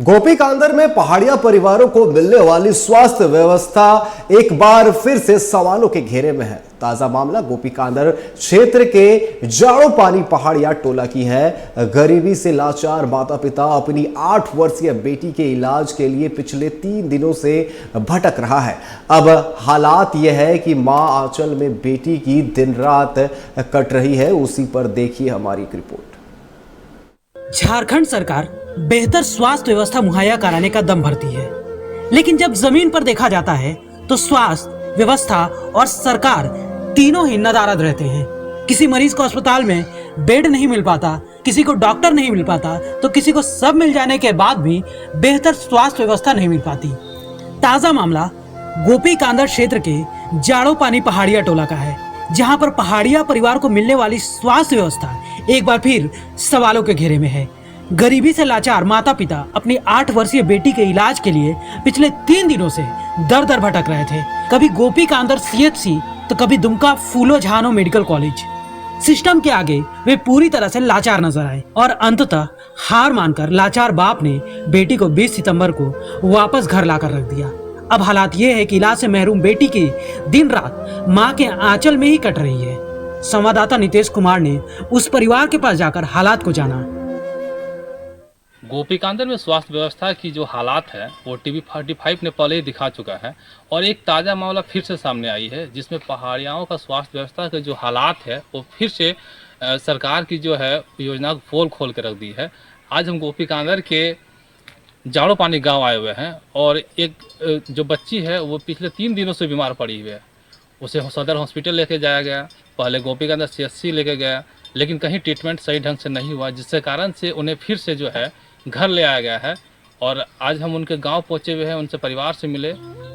गोपीकांदर में पहाड़िया परिवारों को मिलने वाली स्वास्थ्य व्यवस्था एक बार फिर से सवालों के घेरे में है। ताजा मामला गोपीकांदर क्षेत्र के जाड़ो पानी पहाड़िया टोला की है। गरीबी से लाचार माता पिता अपनी 8 वर्षीय बेटी के इलाज के लिए पिछले 3 दिनों से भटक रहा है। अब हालात यह है कि मां आंचल में बेटी की दिन रात कट रही है। उसी पर देखिए हमारी एक रिपोर्ट। झारखंड सरकार बेहतर स्वास्थ्य व्यवस्था मुहैया कराने का दम भरती है, लेकिन जब जमीन पर देखा जाता है तो स्वास्थ्य व्यवस्था और सरकार तीनों ही नदारद रहते हैं। किसी मरीज को अस्पताल में बेड नहीं मिल पाता, किसी को डॉक्टर नहीं मिल पाता, तो किसी को सब मिल जाने के बाद भी बेहतर स्वास्थ्य व्यवस्था नहीं मिल पाती। ताजा मामला गोपीकांदर क्षेत्र के जाड़ो पानी पहाड़िया टोला का है, जहां पर पहाड़िया परिवार को मिलने वाली स्वास्थ्य व्यवस्था एक बार फिर सवालों के घेरे में है। गरीबी से लाचार माता पिता अपनी 8 वर्षीय बेटी के इलाज के लिए पिछले 3 दिनों से दर दर भटक रहे थे। कभी गोपीकांदर CHC तो कभी दुमका फूलो झानो मेडिकल कॉलेज। सिस्टम के आगे वे पूरी तरह से लाचार नजर आए और अंततः हार मानकर लाचार बाप ने बेटी को 20 सितंबर को वापस घर लाकर रख दिया। अब हालात ये है कि इलाज से महरूम बेटी की दिन रात मां के आंचल में ही कट रही है। संवाददाता नितेश कुमार ने उस परिवार के पास जाकर हालात को जाना। गोपीकांदर में स्वास्थ्य व्यवस्था की जो हालात है वो TV45 ने पहले ही दिखा चुका है और एक ताज़ा मामला फिर से सामने आई है, जिसमें पहाड़ियाओं का स्वास्थ्य व्यवस्था के जो हालात है वो फिर से सरकार की जो है योजना को पोल खोल के रख दी है। आज हम गोपीकांदर के जाड़ो पानी गांव आए हुए हैं और एक जो बच्ची है वो पिछले 3 दिनों से बीमार पड़ी हुई है। उसे सदर हॉस्पिटल लेके जाया गया, पहले गोपीकांदर CHC लेके गया, लेकिन कहीं ट्रीटमेंट सही ढंग से नहीं हुआ, जिससे कारण से उन्हें फिर से जो है घर ले आया गया है। और आज हम उनके गांव पहुंचे हुए हैं, उनसे परिवार से मिले।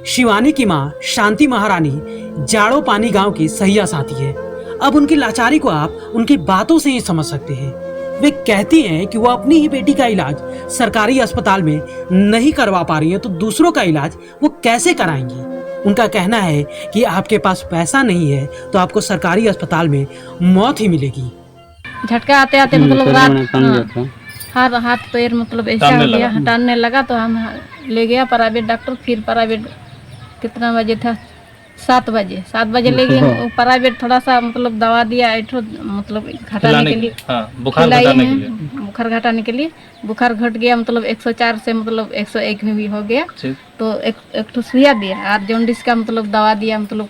शिवानी की मां शांति महारानी जाड़ो पानी गांव की सहिया साथी है। अब उनकी लाचारी को आप उनकी बातों से ही समझ सकते हैं। वे कहती हैं कि वो अपनी ही बेटी का इलाज सरकारी अस्पताल में नहीं करवा पा रही है, तो दूसरों का इलाज वो कैसे कराएंगी। उनका कहना है कि आपके पास पैसा नहीं है तो आपको सरकारी अस्पताल में मौत ही मिलेगी। झटका आते आते मतलब रात हर हाथ पैर मतलब ऐसा हो गया, हटाने लगा तो हम ले गया प्राइवेट डॉक्टर। फिर प्राइवेट कितना बजे था, 7 बजे ले गए प्राइवेट। थोड़ा सा मतलब दवा दिया मतलब घटाने के लिए, बुखार घटाने के लिए। बुखार घट गया मतलब 104 से मतलब 101 में भी हो गया। तो एक सुइया दिया और जॉन्डिस का मतलब दवा दिया, मतलब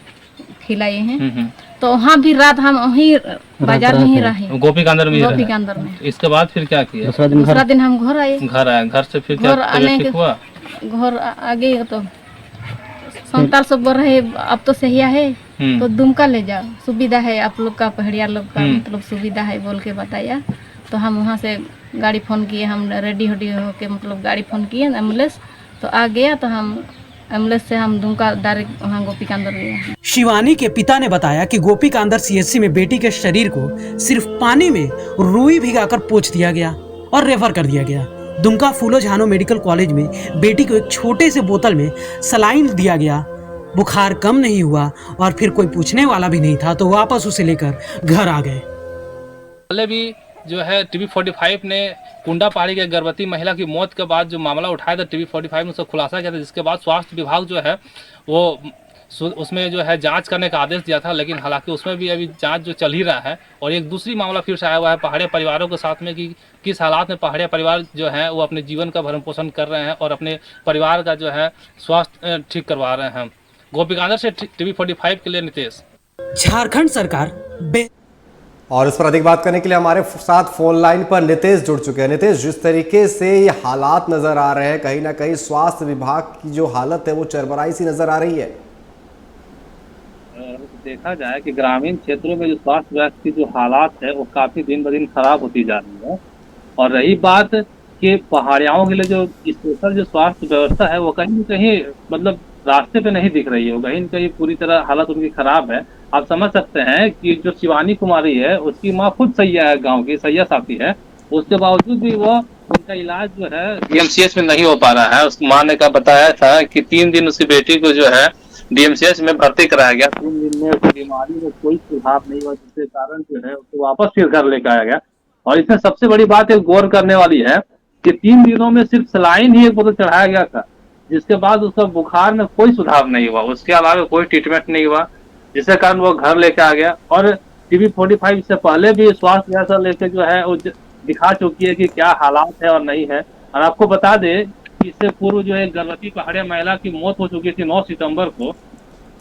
खिलाए हैं। तो वहाँ भी रात हम वहीं बाजार में ही रहे, गोपीकांदर में। इसके बाद फिर क्या किया? दूसरा दिन हम घर आए। घर से फिर क्या हुआ? घर आगे तो संताल सब रहे, अब तो सही है तो दुमका ले जाओ, सुविधा है आप लोग का, पहाड़िया लोग का मतलब सुविधा है बोल के बताया। तो हम वहाँ से गाड़ी फोन किए, हम रेडी होके मतलब गाड़ी फोन किए, एम्बुलेंस तो आ गया। तो हम एम्बुलेंस से हम दुमका डायरेक्ट वहाँ गोपीकांदर गए। शिवानी के पिता ने बताया कि गोपीकांदर CHC में बेटी के शरीर को सिर्फ पानी में रुई भिगाकर पोंछ दिया गया और रेफर कर दिया गया। दुमका फूलो झानो मेडिकल कॉलेज में बेटी को एक छोटे से बोतल में सलाइन दिया गया। बुखार कम नहीं हुआ और फिर कोई पूछने वाला भी नहीं था, तो वापस उसे लेकर घर आ गए। पहले भी जो है TV45 ने कुंडा पहाड़ी के गर्भवती महिला की मौत के बाद जो मामला उठाया था, TV45 ने उसका खुलासा किया था, जिसके बाद स्वास्थ्य विभाग जो है वो उसमें जो है जांच करने का आदेश दिया था। लेकिन हालांकि उसमें भी अभी जांच जो चल ही रहा है। और एक दूसरी मामला फिर से आया हुआ है पहाड़िया परिवारों के साथ में कि किस हालात में पहाड़िया परिवार जो है वो अपने जीवन का भरण पोषण कर रहे हैं और अपने परिवार का जो है स्वास्थ्य ठीक करवा रहे हैं। गोपीकांदर से TV45 के लिए नितेश। झारखंड सरकार और इस पर अधिक बात करने के लिए हमारे साथ फोन लाइन पर नितेश जुड़ चुके हैं। नितेश, जिस तरीके से ये हालात नजर आ रहे हैं, कहीं ना कहीं स्वास्थ्य विभाग की जो हालत है वो चरमराई सी नजर आ रही है। देखा जाए कि ग्रामीण क्षेत्रों में जो स्वास्थ्य विभाग की जो हालात है वो काफी दिन ब दिन खराब होती जा रही है। और रही बात कि पहाड़ियाओं के लिए जो स्पेशल जो स्वास्थ्य व्यवस्था है वो कहीं न कहीं मतलब रास्ते पे नहीं दिख रही है, कहीं न कहीं पूरी तरह हालत उनकी खराब है। आप समझ सकते हैं कि जो शिवानी कुमारी है उसकी माँ खुद सैया है, गांव की सैया साथी है, उसके बावजूद भी वो उनका इलाज जो है DMCH में नहीं हो पा रहा है। उस माँ ने का बताया था कि 3 दिन उसकी बेटी को जो है DMCH में भर्ती कराया गया। 3 दिन में उसकी बीमारी में कोई सुधार नहीं हुआ, जिसके कारण जो है उसको वापस फिर घर लेकर आया गया। और इसमें सबसे बड़ी बात एक गौर करने वाली है कि 3 दिनों में सिर्फ सलाइन ही एक बोतल चढ़ाया गया था, जिसके बाद उसका बुखार में कोई सुधार नहीं हुआ, उसके अलावा कोई ट्रीटमेंट नहीं हुआ, जिसके कारण वो घर लेके आ गया। और टीबी 45 से पहले भी स्वास्थ्य व्यवस्था लेके जो है वो दिखा चुकी है कि क्या हालात है और नहीं है। और आपको बता दें कि इससे पूर्व जो है गर्भवती पहाड़िया महिला की मौत हो चुकी थी 9 सितंबर को।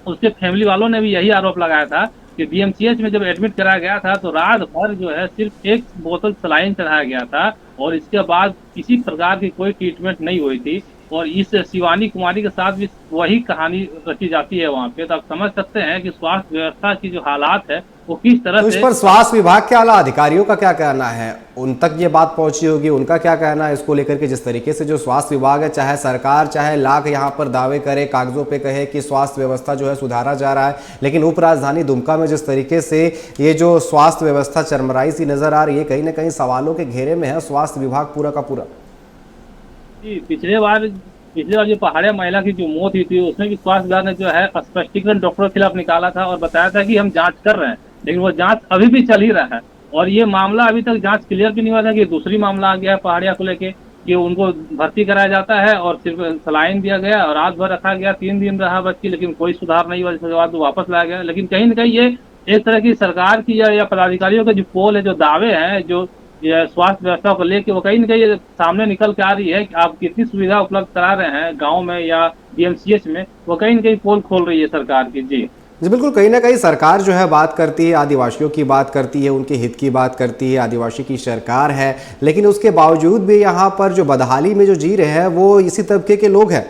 उसके फैमिली वालों ने भी यही आरोप लगाया था कि डीएमसीएच में जब एडमिट कराया गया था तो रात भर जो है सिर्फ एक बोतल सलाइन चढ़ाया गया था और इसके बाद किसी प्रकार की कोई ट्रीटमेंट नहीं हुई थी। और इस शिवानी कुमारी के साथ भी वही कहानी रची जाती है वहाँ पे। तो आप समझ सकते हैं कि स्वास्थ्य व्यवस्था की जो हालात है वो किस तरह तो इस से। पर स्वास्थ्य विभाग के आला अधिकारियों का क्या कहना है? उन तक ये बात पहुंची होगी, उनका क्या कहना है इसको लेकर के? जिस तरीके से जो स्वास्थ्य विभाग है, चाहे सरकार चाहे लाख यहाँ पर दावे करे, कागजों पे कहे कि स्वास्थ्य व्यवस्था जो है सुधारा जा रहा है, लेकिन उप राजधानी दुमका में जिस तरीके से ये जो स्वास्थ्य व्यवस्था चरमराई सी नजर आ रही है, कहीं ना कहीं सवालों के घेरे में है स्वास्थ्य विभाग पूरा का पूरा। जी, पिछले बार जो पहाड़िया महिला की जो मौत हुई थी उसमें भी स्वास्थ्य विभाग ने जो है स्पष्टीकरण डॉक्टरों के खिलाफ निकाला था और बताया था कि हम जांच कर रहे हैं, लेकिन वो जांच अभी भी चल ही रहा है। और ये मामला अभी तक जांच क्लियर भी नहीं हुआ था कि दूसरी मामला आ गया है पहाड़िया को लेके कि उनको भर्ती कराया जाता है और सिर्फ सलाइन दिया गया और रात भर रखा गया, 3 दिन रहा बच्ची, लेकिन कोई सुधार नहीं हुआ, जिसके बाद वापस लाया गया। लेकिन कहीं ना कहीं ये एक तरह की सरकार की या पदाधिकारियों के जो पोल है, जो दावे हैं, जो स्वास्थ्य व्यवस्था को लेके वो कहीं ना कहीं सामने निकल के आ रही है कि आप कितनी सुविधा उपलब्ध करा रहे हैं गांव में या डीएमसीएच में, वो कहीं ना कहीं पोल खोल रही है सरकार की। जी बिल्कुल, कहीं ना कहीं सरकार जो है बात करती है, आदिवासियों की बात करती है, उनके हित की बात करती है, आदिवासी की सरकार है, लेकिन उसके बावजूद भी यहाँ पर जो बदहाली में जो जी रहे हैं वो इसी तबके के लोग हैं।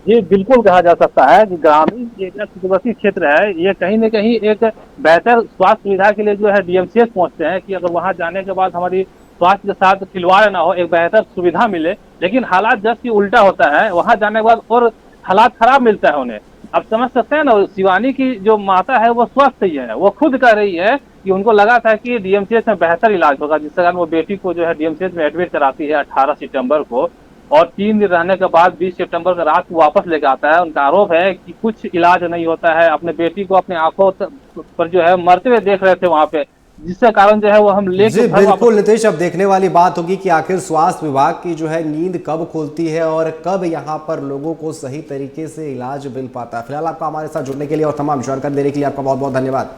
ये बिल्कुल कहा जा सकता है कि ग्रामीण एरिया सीमावर्ती क्षेत्र है, ये कहीं न कहीं एक बेहतर स्वास्थ्य सुविधा के लिए जो है डीएमसीएच पहुंचते हैं कि अगर वहां जाने के बाद हमारी स्वास्थ्य के साथ खिलवाड़ ना हो, एक बेहतर सुविधा मिले। लेकिन हालात जबकि उल्टा होता है, वहां जाने के बाद और हालात खराब मिलता है उन्हें। आप समझ सकते हैं ना, शिवानी की जो माता है वो स्वस्थ ही है, वो खुद कह रही है कि उनको लगा था कि डीएमसीएच में बेहतर इलाज होगा, जिसके कारण वो बेटी को जो है डीएमसीएच में एडमिट कराती है 18 सितंबर को और 3 दिन रहने के बाद 20 सितंबर को रात को वापस लेकर आता है। उनका आरोप है कि कुछ इलाज नहीं होता है, अपने बेटी को अपनी आंखों पर जो है मरते हुए देख रहे थे वहां पे, जिससे कारण जो है वो हम लेके। बिल्कुल नीतीश, अब देखने वाली बात होगी कि आखिर स्वास्थ्य विभाग की जो है नींद कब खुलती है और कब यहाँ पर लोगों को सही तरीके से इलाज मिल पाता है। फिलहाल आपका हमारे साथ जुड़ने के लिए और तमाम जानकारी देने के लिए आपका बहुत बहुत धन्यवाद।